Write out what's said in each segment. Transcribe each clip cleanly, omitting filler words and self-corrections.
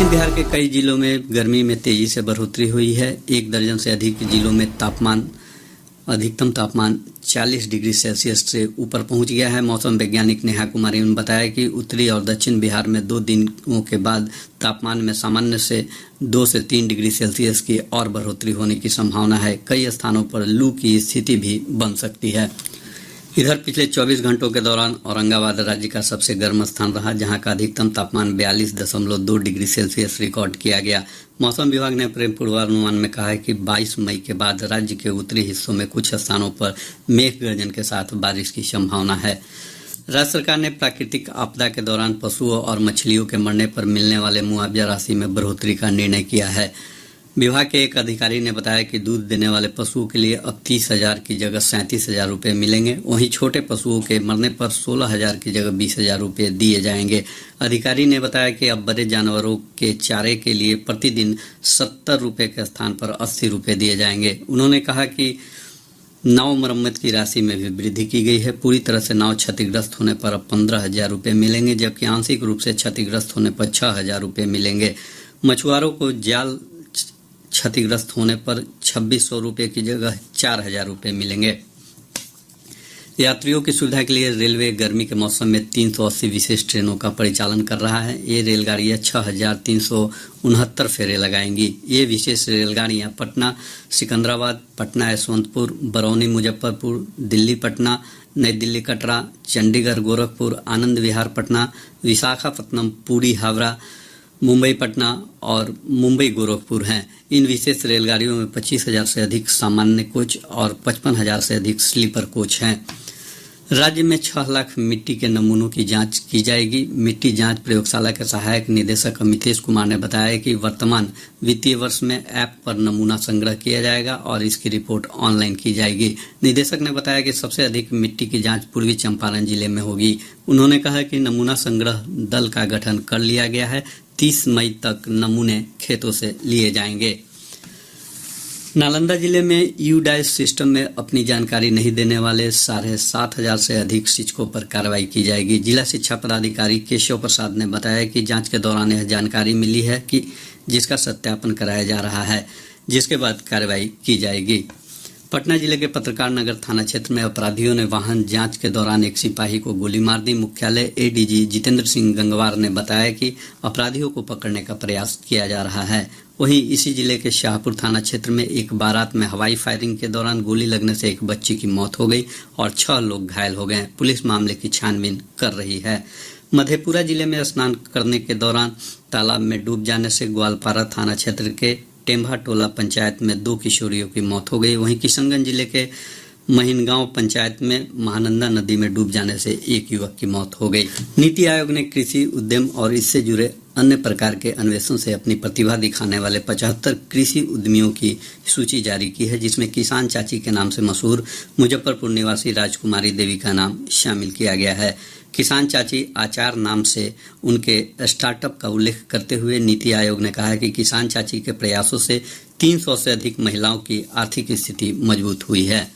दक्षिण बिहार के कई जिलों में गर्मी में तेजी से बढ़ोतरी हुई है। 1 दर्जन से अधिक जिलों में अधिकतम तापमान 40 डिग्री सेल्सियस से ऊपर पहुंच गया है। मौसम वैज्ञानिक नेहा कुमारी ने बताया कि उत्तरी और दक्षिण बिहार में 2 दिनों के बाद तापमान में सामान्य से 2 से 3 डिग्री सेल्सियस की और बढ़ोतरी होने की संभावना है। कई स्थानों पर लू की स्थिति भी बन सकती है। इधर पिछले 24 घंटों के दौरान औरंगाबाद राज्य का सबसे गर्म स्थान रहा, जहां का अधिकतम तापमान 42.2 डिग्री सेल्सियस रिकॉर्ड किया गया। मौसम विभाग ने अपने पूर्वानुमान में कहा है कि 22 मई के बाद राज्य के उत्तरी हिस्सों में कुछ स्थानों पर मेघ गर्जन के साथ बारिश की संभावना है। राज्य सरकार ने प्राकृतिक आपदा के दौरान पशुओं और मछलियों के मरने पर मिलने वाले मुआवजा राशि में बढ़ोतरी का निर्णय किया है। विभाग के एक अधिकारी ने बताया कि दूध देने वाले पशुओं के लिए अब 30,000 की जगह 37,000 रुपये मिलेंगे। वहीं छोटे पशुओं के मरने पर 16,000 की जगह 20,000 रुपये दिए जाएंगे। अधिकारी ने बताया कि अब बड़े जानवरों के चारे के लिए प्रतिदिन 70 रुपये के स्थान पर 80 रुपये दिए जाएंगे। उन्होंने कहा कि नाव मरम्मत की राशि में भी वृद्धि की गई है। पूरी तरह से नाव क्षतिग्रस्त होने पर अब 15,000 रुपये मिलेंगे, जबकि आंशिक रूप से क्षतिग्रस्त होने पर 6,000 रुपये मिलेंगे। मछुआरों को जाल क्षतिग्रस्त होने पर 2,600 रुपये की जगह 4,000 रुपये मिलेंगे। यात्रियों की सुविधा के लिए रेलवे गर्मी के मौसम में 380 विशेष ट्रेनों का परिचालन कर रहा है। ये रेलगाड़ियां 6,369 फेरे लगाएंगी। ये विशेष रेलगाड़ियां पटना सिकंदराबाद, पटना यशवंतपुर, बरौनी मुजफ्फरपुर, दिल्ली पटना, नई दिल्ली कटरा, चंडीगढ़ गोरखपुर, आनंद विहार पटना, विशाखापट्टनम पुरी हावड़ा, मुंबई पटना और मुंबई गोरखपुर हैं। इन विशेष रेलगाड़ियों में 25,000 से अधिक सामान्य कोच और 55,000 से अधिक स्लीपर कोच हैं। राज्य में 6 लाख मिट्टी के नमूनों की जांच की जाएगी। मिट्टी जांच प्रयोगशाला के सहायक निदेशक अमितेश कुमार ने बताया कि वर्तमान वित्तीय वर्ष में ऐप पर नमूना संग्रह किया जाएगा और इसकी रिपोर्ट ऑनलाइन की जाएगी। निदेशक ने बताया कि सबसे अधिक मिट्टी की जांच पूर्वी चंपारण जिले में होगी। उन्होंने कहा कि नमूना संग्रह दल का गठन कर लिया गया है। 30 मई तक नमूने खेतों से लिए जाएंगे। नालंदा जिले में यूडाइस सिस्टम में अपनी जानकारी नहीं देने वाले 7,500 से अधिक शिक्षकों पर कार्रवाई की जाएगी। जिला शिक्षा पदाधिकारी केशव प्रसाद ने बताया कि जांच के दौरान यह जानकारी मिली है कि जिसका सत्यापन कराया जा रहा है, जिसके बाद कार्रवाई की जाएगी। पटना जिले के पत्रकार नगर थाना क्षेत्र में अपराधियों ने वाहन जांच के दौरान एक सिपाही को गोली मार दी। मुख्यालय एडीजी जितेंद्र सिंह गंगवार ने बताया कि अपराधियों को पकड़ने का प्रयास किया जा रहा है। वहीं इसी जिले के शाहपुर थाना क्षेत्र में एक बारात में हवाई फायरिंग के दौरान गोली लगने से एक बच्ची की मौत हो गई और 6 लोग घायल हो गए। पुलिस मामले की छानबीन कर रही है। मधेपुरा जिले में स्नान करने के दौरान तालाब में डूब जाने से ग्वालपारा थाना क्षेत्र के टेम्भा टोला पंचायत में 2 किशोरियों की मौत हो गई। वहीं किशनगंज जिले के महिनगांव पंचायत में महानंदा नदी में डूब जाने से एक युवक की मौत हो गई। नीति आयोग ने कृषि उद्यम और इससे जुड़े अन्य प्रकार के अन्वेषण से अपनी प्रतिभा दिखाने वाले 75 कृषि उद्यमियों की सूची जारी की है, जिसमें किसान चाची के नाम से मशहूर मुजफ्फरपुर निवासी राजकुमारी देवी का नाम शामिल किया गया है। किसान चाची आचार नाम से उनके स्टार्टअप का उल्लेख करते हुए नीति आयोग ने कहा है कि किसान चाची के प्रयासों से 300 से अधिक महिलाओं की आर्थिक स्थिति मजबूत हुई है।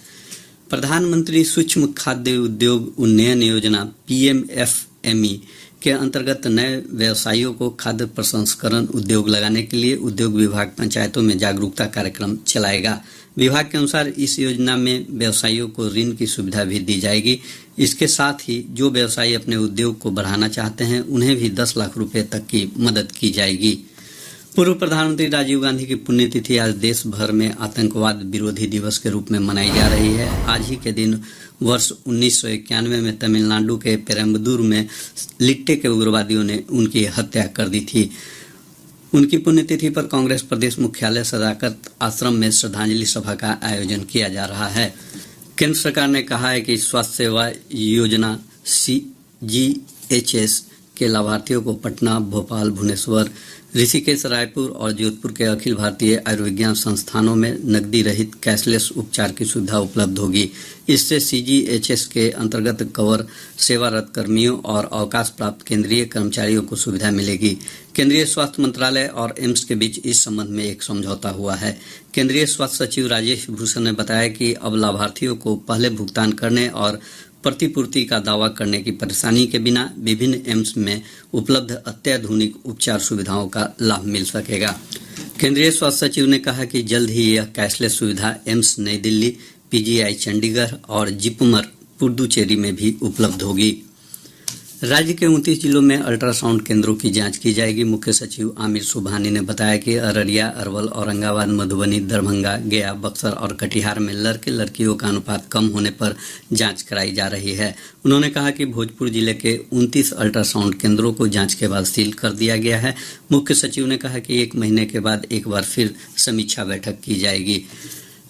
प्रधानमंत्री सूक्ष्म खाद्य उद्योग उन्नयन योजना PMFME के अंतर्गत नए व्यवसायियों को खाद्य प्रसंस्करण उद्योग लगाने के लिए उद्योग विभाग पंचायतों में जागरूकता कार्यक्रम चलाएगा। विभाग के अनुसार इस योजना में व्यवसायियों को ऋण की सुविधा भी दी जाएगी। इसके साथ ही जो व्यवसायी अपने उद्योग को बढ़ाना चाहते हैं उन्हें भी 10 लाख रुपए तक की मदद की जाएगी। पूर्व प्रधानमंत्री राजीव गांधी की पुण्यतिथि आज देश भर में आतंकवाद विरोधी दिवस के रूप में मनाई जा रही है। आज ही के दिन वर्ष 1991 में तमिलनाडु के पेरम्बदूर में लिट्टे के उग्रवादियों ने उनकी हत्या कर दी थी। उनकी पुण्यतिथि पर कांग्रेस प्रदेश मुख्यालय सदाकत आश्रम में श्रद्धांजलि सभा का आयोजन किया जा रहा है। केंद्र सरकार ने कहा है कि स्वास्थ्य सेवा योजना CGHS के लाभार्थियों को पटना, भोपाल, भुवनेश्वर, ऋषिकेश, रायपुर और जोधपुर के अखिल भारतीय आयुर्विज्ञान संस्थानों में नकदी रहित कैशलेस उपचार की सुविधा उपलब्ध होगी। इससे CGHS के अंतर्गत कवर सेवारत कर्मियों और अवकाश प्राप्त केंद्रीय कर्मचारियों को सुविधा मिलेगी। केंद्रीय स्वास्थ्य मंत्रालय और एम्स के बीच इस संबंध में एक समझौता हुआ है। केंद्रीय स्वास्थ्य सचिव राजेश भूषण ने बताया कि अब लाभार्थियों को पहले भुगतान करने और प्रतिपूर्ति का दावा करने की परेशानी के बिना विभिन्न एम्स में उपलब्ध अत्याधुनिक उपचार सुविधाओं का लाभ मिल सकेगा। केंद्रीय स्वास्थ्य सचिव ने कहा कि जल्द ही यह कैशलेस सुविधा एम्स नई दिल्ली, पीजीआई चंडीगढ़ और जिपमर पुडुचेरी में भी उपलब्ध होगी। राज्य के 29 जिलों में अल्ट्रासाउंड केंद्रों की जांच की जाएगी। मुख्य सचिव आमिर सुबहानी ने बताया कि अररिया, अरवल, औरंगाबाद, मधुबनी, दरभंगा, गया, बक्सर और कटिहार में लड़के लड़कियों का अनुपात कम होने पर जांच कराई जा रही है। उन्होंने कहा कि भोजपुर जिले के 29 अल्ट्रासाउंड केंद्रों को जांच के बाद सील कर दिया गया है। मुख्य सचिव ने कहा कि 1 महीने के बाद एक बार फिर समीक्षा बैठक की जाएगी।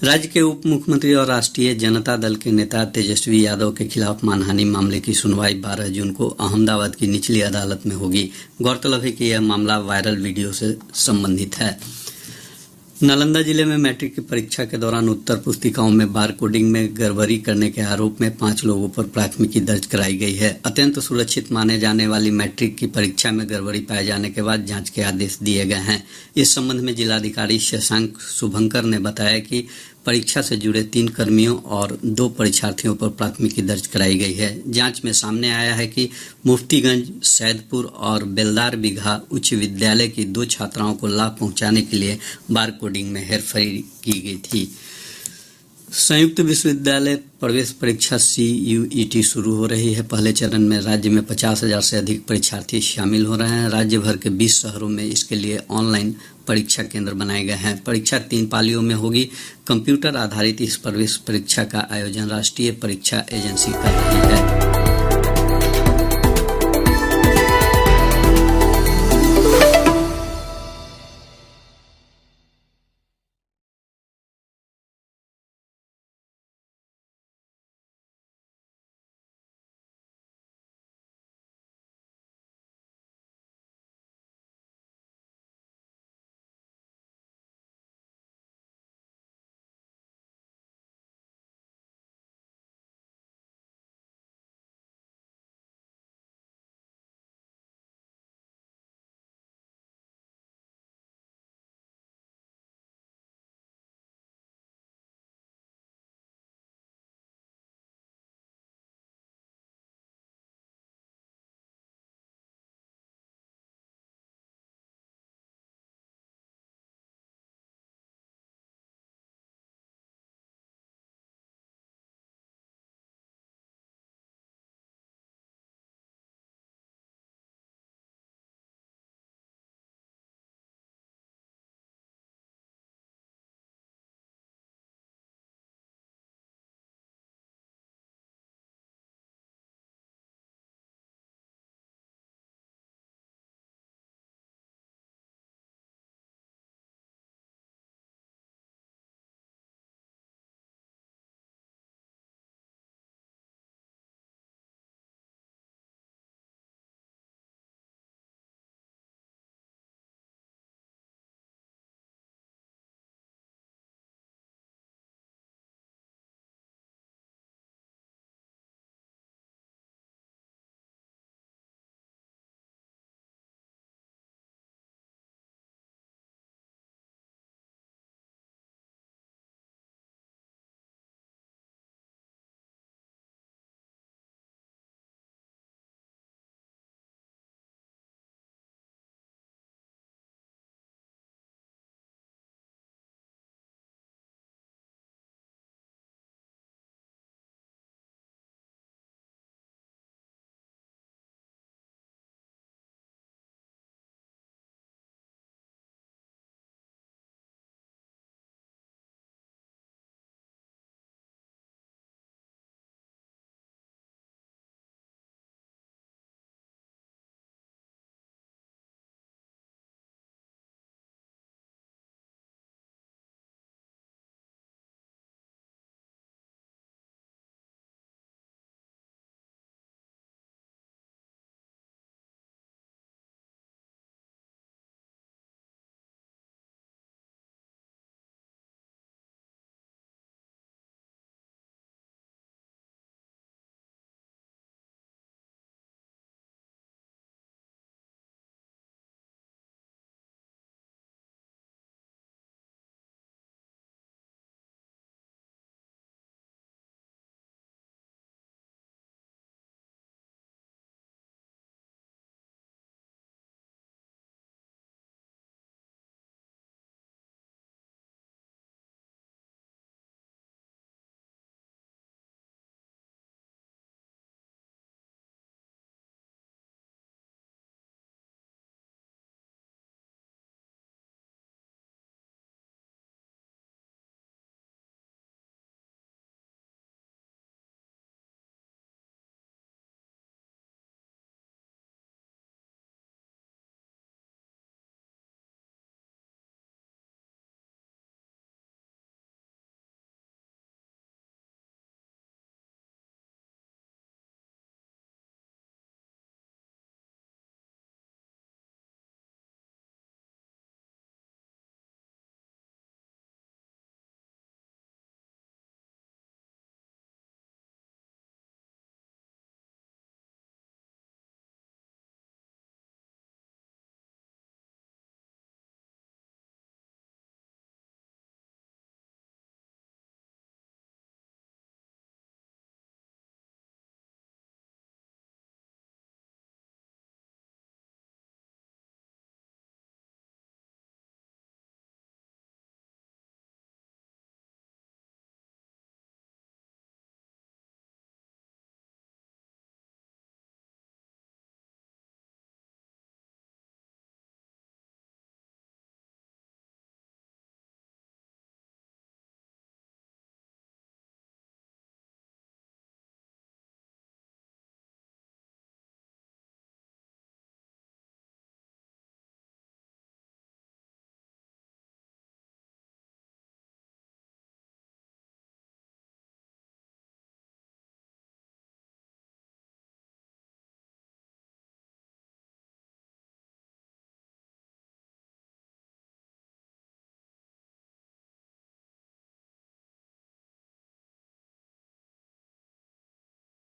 राज्य के उप मुख्यमंत्री और राष्ट्रीय जनता दल के नेता तेजस्वी यादव के खिलाफ मानहानि मामले की सुनवाई 12 जून को अहमदाबाद की निचली अदालत में होगी। गौरतलब है कि यह मामला वायरल वीडियो से संबंधित है। नालंदा जिले में मैट्रिक की परीक्षा के दौरान उत्तर पुस्तिकाओं में बार कोडिंग में गड़बड़ी करने के आरोप में 5 लोगों पर प्राथमिकी दर्ज कराई गई है। अत्यंत सुरक्षित माने जाने वाली मैट्रिक की परीक्षा में गड़बड़ी पाए जाने के बाद जांच के आदेश दिए गए हैं। इस संबंध में जिलाधिकारी शशांक शुभंकर ने बताया कि परीक्षा से जुड़े 3 कर्मियों और 2 परीक्षार्थियों पर प्राथमिकी दर्ज कराई गई है। जांच में सामने आया है कि मुफ्तीगंज, सैदपुर और बेलदार बिघा उच्च विद्यालय की 2 छात्राओं को लाभ पहुंचाने के लिए बार कोडिंग में हेरफेरी की गई थी। संयुक्त विश्वविद्यालय प्रवेश परीक्षा CUET शुरू हो रही है। पहले चरण में राज्य में 50,000 से अधिक परीक्षार्थी शामिल हो रहे हैं। राज्य भर के 20 शहरों में इसके लिए ऑनलाइन परीक्षा केंद्र बनाए गए हैं। परीक्षा 3 पालियों में होगी। कंप्यूटर आधारित इस प्रवेश परीक्षा का आयोजन राष्ट्रीय परीक्षा एजेंसी कर रही है।